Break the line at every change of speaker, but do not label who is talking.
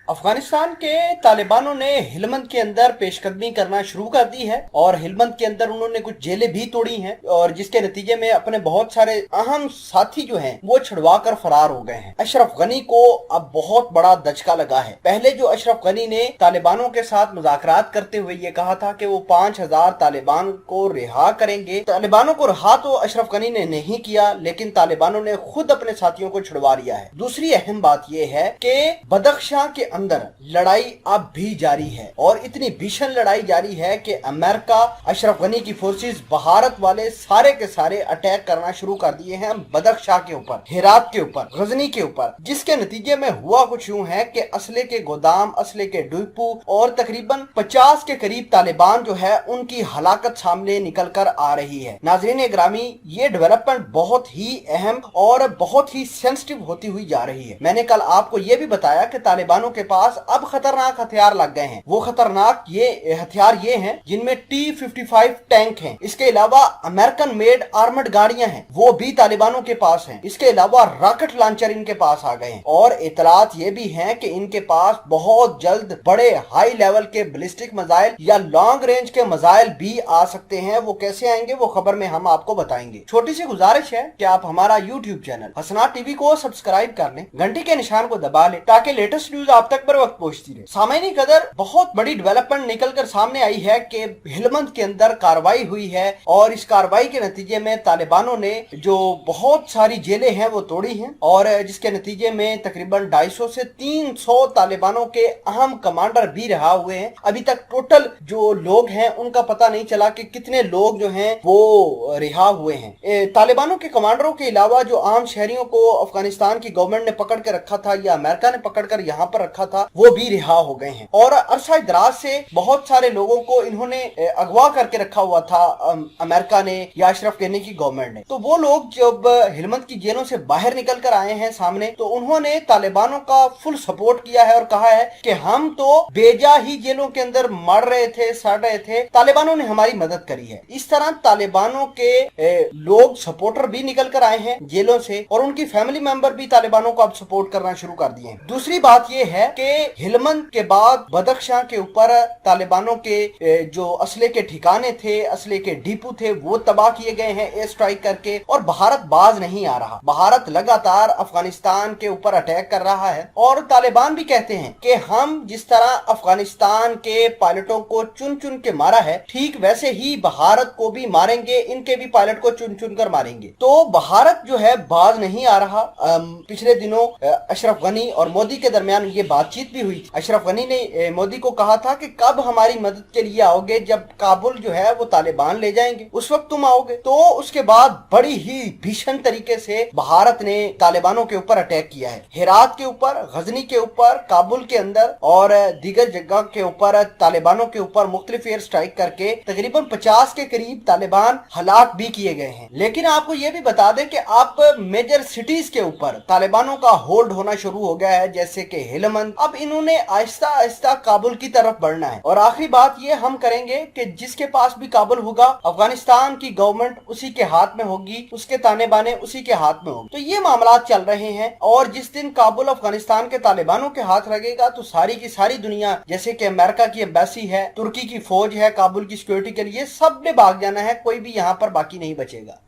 अफगानिस्तान के तालिबानों ने हेलमंद के अंदर पेशकदमी करना शुरू कर दी है और हेलमंद के अंदर उन्होंने कुछ जेलें भी तोड़ी हैं और जिसके नतीजे में अपने बहुत सारे अहम साथी जो हैं वो छुड़वा कर फरार हो गए हैं। अशरफ गनी को अब बहुत बड़ा दचका लगा है। पहले जो अशरफ गनी ने तालिबानों के साथ मुज़ाकरात करते हुए ये कहा था कि वो 5000 तालिबान को रिहा करेंगे। तालिबानों को रिहा तो अशरफ गनी ने नहीं किया, लेकिन तालिबानों ने खुद अपने साथियों को छुड़वा लिया है। दूसरी अहम बात यह है कि बदख्शां के अंदर लड़ाई अब भी जारी है और इतनी भीषण लड़ाई जारी है कि अमेरिका, अशरफ गनी की फोर्सेस, भारत वाले सारे के सारे अटैक करना शुरू कर दिए हैं बदख्शां के ऊपर, हेरात के ऊपर, गजनी के ऊपर, जिसके नतीजे में हुआ कुछ यूं है कि असले के गोदाम, असले के डिपो और तकरीबन 50 के करीब तालिबान जो है उनकी हलाकत सामने निकल कर आ रही है। नाज़रीन ग्रामी, ये डेवलपमेंट बहुत ही अहम और बहुत ही सेंसिटिव होती हुई जा रही है। मैंने कल आपको ये भी बताया कि तालिबानों के पास अब खतरनाक हथियार लग गए हैं। वो खतरनाक हथियार ये हैं जिनमें T-55 टैंक हैं। इसके अलावा अमेरिकन मेड आर्मर्ड गाड़ियां हैं, वो भी तालिबानों के पास हैं। इसके अलावा रॉकेट लॉन्चर इनके पास आ गए हैं और इतलात ये भी हैं कि इनके पास बहुत जल्द बड़े हाई लेवल के बैलिस्टिक मिसाइल या लॉन्ग रेंज के मिसाइल भी आ सकते हैं। वो कैसे आएंगे वो खबर में हम आपको बताएंगे। छोटी सी गुजारिश है कि आप हमारा YouTube चैनल हसनात टीवी को सब्सक्राइब कर लें, घंटी के निशान को दबा लें ताकि लेटेस्ट न्यूज आप तक बर वक्त पहुंचती रहे। सामईन कदर बहुत बड़ी डेवलपमेंट निकलकर सामने आई है कि हेलमंद के अंदर कार्रवाई हुई है और इस कार्रवाई के नतीजे में तालिबानों ने जो बहुत सारी जेलें हैं वो तोड़ी हैं और जिसके नतीजे में तकरीबन 250 से 300 तालिबानों के अहम कमांडर भी रिहा हुए हैं। अभी तक टोटल जो लोग हैं उनका पता नहीं चला कि कितने लोग जो हैं वो रिहा हुए हैं। तालिबानों के कमांडरों के अलावा जो आम शहरियों को अफगानिस्तान की गवर्नमेंट ने पकड़ के रखा था या अमेरिका ने पकड़ कर यहाँ पर रखा था वो भी रिहा हो गए हैं और अरसा दराज से बहुत सारे लोगों को इन्होंने अगवा करके रखा हुआ था अमेरिका ने या अशरफ गनी की गवर्नमेंट ने। तो वो लोग जब हेलमंद की जेलों से बाहर निकल कर आए हैं सामने तो उन्होंने तालिबानों का फुल सपोर्ट किया है और कहा है कि हम तो बेजा ही जेलों के अंदर मर रहे थे, सड़ रहे थे, तालिबानों ने हमारी मदद करी है। इस तरह तालिबानों के लोग सपोर्टर भी निकल कर आए हैं जेलों से और उनकी फैमिली मेंबर भी तालिबानों को अब सपोर्ट करना शुरू कर दिए हैं। दूसरी बात यह है कि हेलमंद के बाद बदख्शां के ऊपर तालिबानों के जो असले के ठिकाने थे, असले के डिपो थे, वो तबाह किए गए हैं एयर स्ट्राइक करके और भारत बाज नहीं आ रहा। भारत लगातार अफगानिस्तान के ऊपर अटैक कर रहा है और तालिबान भी कहते हैं कि हम जिस तरह अफगानिस्तान के पायलटों को चुन चुन के मारा है ठीक वैसे ही भारत को भी मारेंगे, इनके भी पायलट को चुन चुन कर मारेंगे। तो भारत जो है बाज नहीं आ रहा। पिछले दिनों अशरफ गनी और मोदी के दरमियान ये बातचीत भी हुई। अशरफ गनी ने मोदी को कहा था कि कब हमारी मदद के लिए आओगे, जब काबुल जो है वो तालिबान ले जाएंगे उस वक्त तुम आओगे। तो उसके बाद बड़ी ही भीषण तरीके से भारत ने तालिबानों के ऊपर अटैक किया है। हेरात के ऊपर, गजनी के ऊपर, काबुल के अंदर और दीगर जगह के ऊपर तालिबानों के ऊपर मुख्तलिफ एयर स्ट्राइक करके तकरीबन 50 के करीब तालिबान हलाक भी किए गए हैं। लेकिन आपको ये भी बता दें कि आप मेजर सिटीज के ऊपर तालिबानों का होल्ड होना शुरू हो गया है, जैसे कि हेलमंद। अब इन्होंने आहिस्ता आहिस्ता काबुल की तरफ बढ़ना है। और आखिरी बात ये हम करेंगे कि जिसके पास भी काबुल होगा अफगानिस्तान की गवर्नमेंट उसी के हाथ में होगी, उसके ताने बाने उसी के हाथ में होंगे। तो ये मामला चल रहे हैं और जिस दिन काबुल अफगानिस्तान के तालिबानों के हाथ लगेगा तो सारी की सारी दुनिया, जैसे कि अमेरिका की एम्बेसी है, तुर्की की फौज है काबुल की सिक्योरिटी के लिए, सब ने भाग जाना है, कोई भी यहाँ पर बाकी नहीं बचेगा।